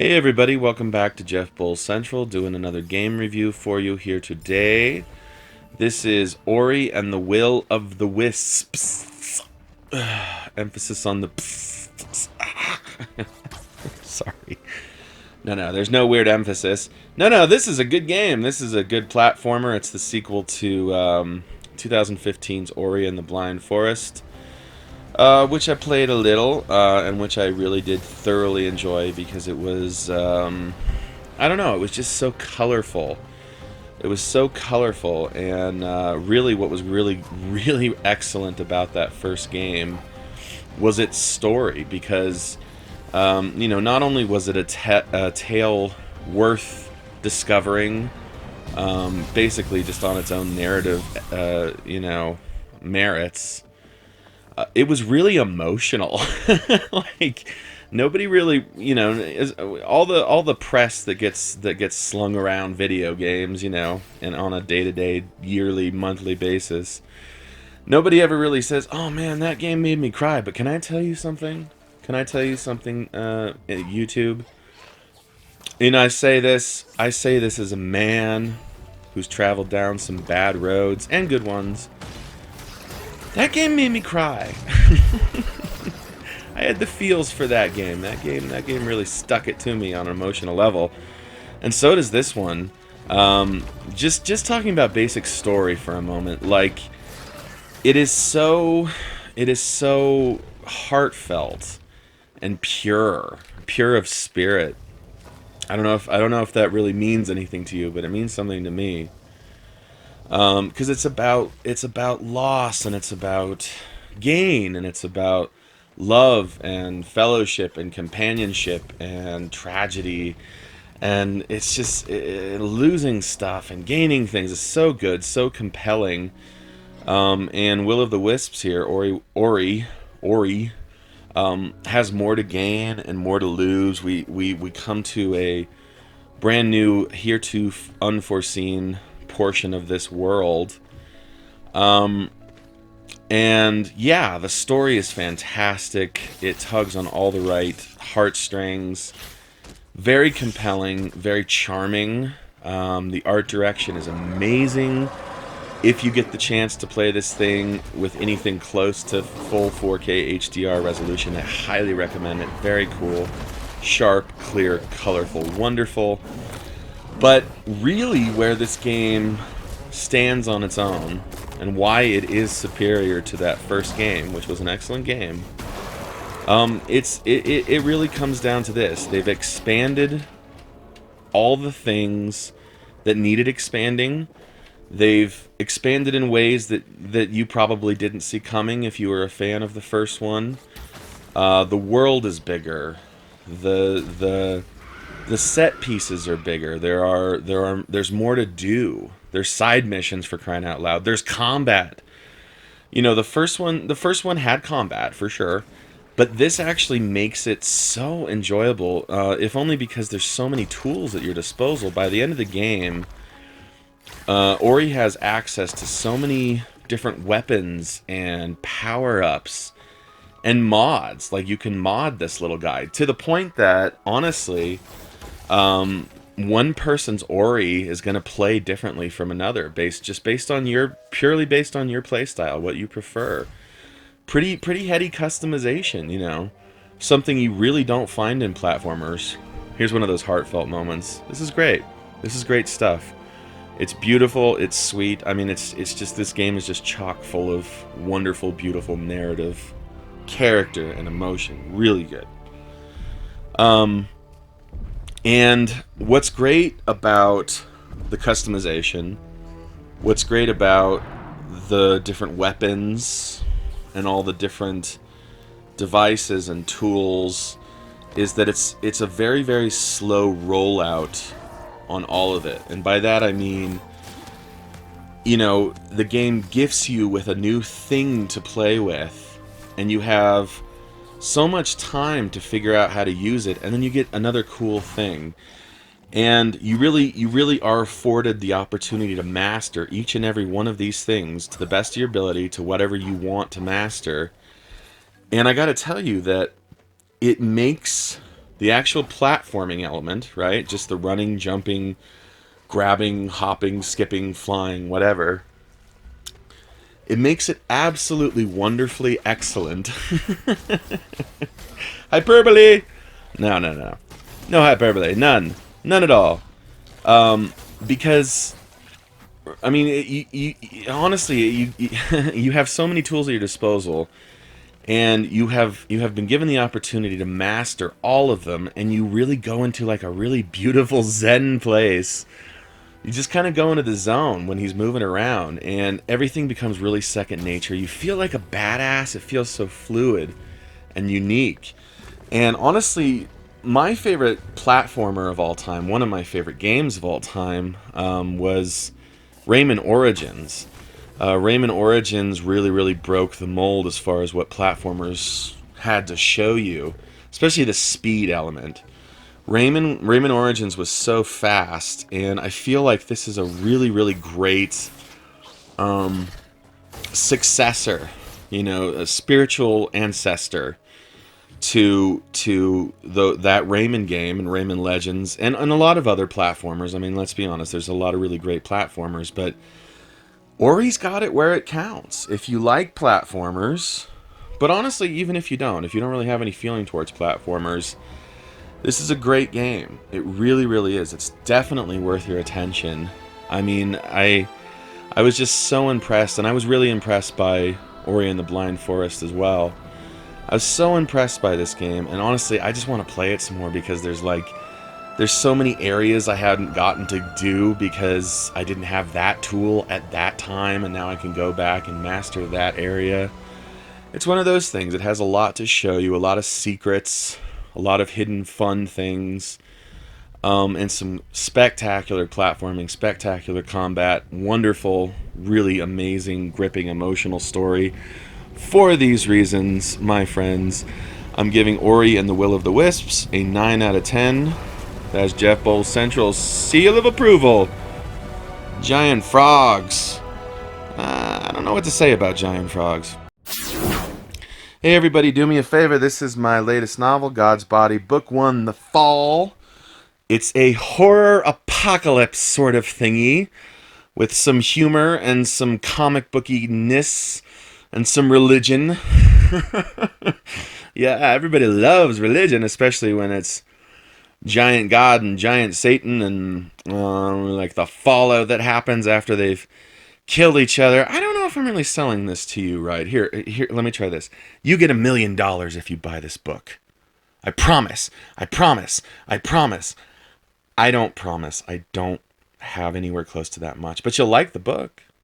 Hey everybody, welcome back to Jeff Bull Central, doing another game review for you here today. This is Ori and the Will of the Wisps. Emphasis on the Sorry. No, there's no weird emphasis. No, this is a good game. This is a good platformer. It's the sequel to 2015's Ori and the Blind Forest. Which I played a little, and which I really did thoroughly enjoy because it was, I don't know, it was just so colorful. It was so colorful, and really what was really excellent about that first game was its story because, not only was it a tale worth discovering, basically just on its own narrative, merits. It was really emotional. Like nobody really, all the press that gets slung around video games, and on a day-to-day, yearly, monthly basis. Nobody ever really says, "Oh man, that game made me cry." But can I tell you something? Can I tell you something? YouTube. I say this as a man who's traveled down some bad roads and good ones. That game made me cry. I had the feels for that game. That game really stuck it to me on an emotional level, and so does this one. Just talking about basic story for a moment, like it is so heartfelt and pure of spirit. I don't know if that really means anything to you, but it means something to me. Because it's about loss, and it's about gain, and it's about love and fellowship and companionship and tragedy, and it's just losing stuff and gaining things is so good, so compelling. And Will of the Wisps here, Ori, has more to gain and more to lose. We come to a brand new, heretofore unforeseen portion of this world. And yeah, the story is fantastic. It tugs on all the right heartstrings. Very compelling, very charming. The art direction is amazing. If you get the chance to play this thing with anything close to full 4K HDR resolution, I highly recommend it. Very cool. Sharp, clear, colorful, wonderful. But really where this game stands on its own, and why it is superior to that first game, which was an excellent game, it really comes down to this. They've expanded all the things that needed expanding. They've expanded in ways that you probably didn't see coming if you were a fan of the first one. The world is bigger. The set pieces are bigger. There's more to do. There's side missions, for crying out loud. There's combat. The first one had combat for sure, but this actually makes it so enjoyable. If only because there's so many tools at your disposal. By the end of the game, Ori has access to so many different weapons and power-ups and mods. Like, you can mod this little guy to the point that, honestly, one person's Ori is going to play differently from another, purely based on your playstyle, what you prefer. Pretty heady customization, something you really don't find in platformers. Here's one of those heartfelt moments. This is great. This is great stuff. It's beautiful. It's sweet. I mean, it's just, this game is just chock full of wonderful, beautiful narrative, character, and emotion. Really good. And what's great about the customization, what's great about the different weapons and all the different devices and tools, is that it's a very, very slow rollout on all of it. And by that I mean, the game gifts you with a new thing to play with, and you have so much time to figure out how to use it, and then you get another cool thing, and you really are afforded the opportunity to master each and every one of these things to the best of your ability, to whatever you want to master. And I gotta tell you that it makes The actual platforming element, right? Just the running, jumping, grabbing, hopping, skipping, flying, whatever. It makes it absolutely wonderfully excellent. Hyperbole! No, no, no. No hyperbole. None. None at all. Because, I mean, honestly, you have so many tools at your disposal, and you have been given the opportunity to master all of them, and you really go into like a really beautiful Zen place. You just kind of go into the zone when he's moving around, and everything becomes really second nature. You feel like a badass. It feels so fluid and unique. And honestly, my favorite platformer of all time, one of my favorite games of all time, was Rayman Origins. Rayman Origins really, really broke the mold as far as what platformers had to show you, especially the speed element. Rayman Origins was so fast, and I feel like this is a really, really great successor, a spiritual ancestor to that Rayman game and Rayman Legends and a lot of other platformers. I mean, let's be honest, there's a lot of really great platformers, but Ori's got it where it counts. If you like platformers, but honestly, even if you don't really have any feeling towards platformers, this is a great game. It really, really is. It's definitely worth your attention. I mean, I was just so impressed, and I was really impressed by Ori and the Blind Forest as well. I was so impressed by this game, and honestly, I just want to play it some more because there's so many areas I hadn't gotten to do because I didn't have that tool at that time, and now I can go back and master that area. It's one of those things. It has a lot to show you, a lot of secrets, a lot of hidden fun things, and some spectacular platforming, spectacular combat, wonderful, really amazing, gripping, emotional story. For these reasons, my friends, I'm giving Ori and the Will of the Wisps a 9 out of 10. That's Jeff Bowles Central's seal of approval. Giant frogs. I don't know what to say about giant frogs. Hey everybody, do me a favor. This is my latest novel, God's Body, Book 1, The Fall. It's a horror apocalypse sort of thingy with some humor and some comic bookiness and some religion. Yeah, everybody loves religion, especially when it's giant God and giant Satan and like the fallout that happens after they've killed each other. I don't know if I'm really selling this to you right. Here, let me try this. You get $1 million if you buy this book. I promise. I promise. I promise. I don't promise. I don't have anywhere close to that much. But you'll like the book.